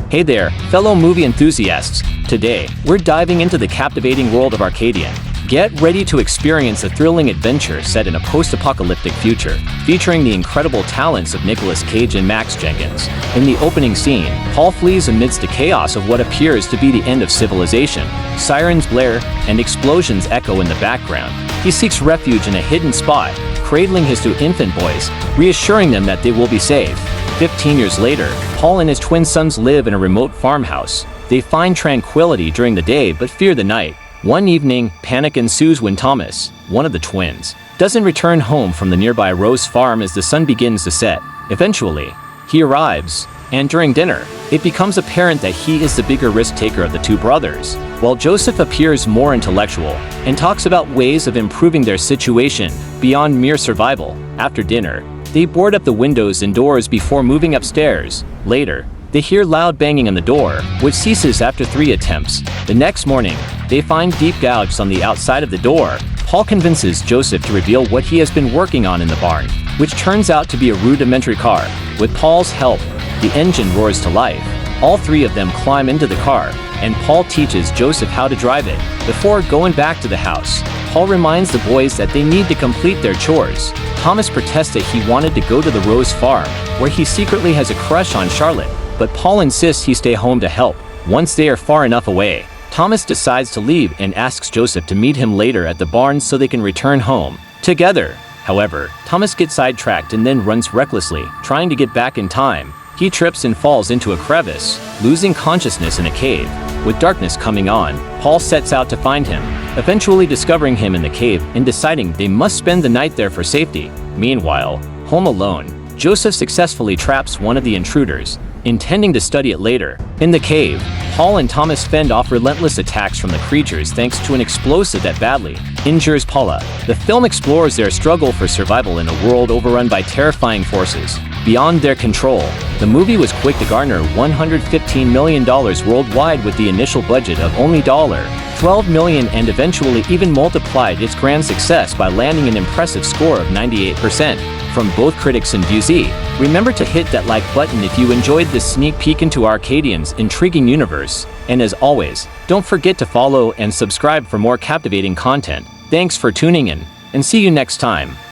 Hey there, fellow movie enthusiasts. Today, we're diving into the captivating world of Arcadian. Get ready to experience a thrilling adventure set in a post-apocalyptic future, featuring the incredible talents of Nicolas Cage and Max Jenkins. In the opening scene, Paul flees amidst the chaos of what appears to be the end of civilization. Sirens blare, and explosions echo in the background. He seeks refuge in a hidden spot, cradling his two infant boys, reassuring them that they will be safe. 15 years later, Paul and his twin sons live in a remote farmhouse. They find tranquility during the day but fear the night. One evening, panic ensues when Thomas, one of the twins, doesn't return home from the nearby Rose farm as the sun begins to set. Eventually, he arrives, and during dinner, it becomes apparent that he is the bigger risk-taker of the two brothers. While Joseph appears more intellectual and talks about ways of improving their situation beyond mere survival, after dinner, they board up the windows and doors before moving upstairs. Later, they hear loud banging on the door, which ceases after 3 attempts. The next morning, they find deep gouges on the outside of the door. Paul convinces Joseph to reveal what he has been working on in the barn, which turns out to be a rudimentary car. With Paul's help, the engine roars to life. All 3 of them climb into the car, and Paul teaches Joseph how to drive it. Before going back to the house, Paul reminds the boys that they need to complete their chores. Thomas protests that he wanted to go to the Rose farm, where he secretly has a crush on Charlotte, but Paul insists he stay home to help. Once they are far enough away, Thomas decides to leave and asks Joseph to meet him later at the barn so they can return home together. However, Thomas gets sidetracked and then runs recklessly, trying to get back in time. He trips and falls into a crevice, losing consciousness in a cave. With darkness coming on, Paul sets out to find him, eventually discovering him in the cave and deciding they must spend the night there for safety. Meanwhile, home alone, Joseph successfully traps one of the intruders, intending to study it later. In the cave, Paul and Thomas fend off relentless attacks from the creatures thanks to an explosive that badly injures Paula. The film explores their struggle for survival in a world overrun by terrifying forces beyond their control. The movie was quick to garner $115 million worldwide with the initial budget of only $12 million and eventually even multiplied its grand success by landing an impressive score of 98% from both critics and viewers. Remember to hit that like button if you enjoyed this sneak peek into Arcadian's intriguing universe. And as always, don't forget to follow and subscribe for more captivating content. Thanks for tuning in, and see you next time.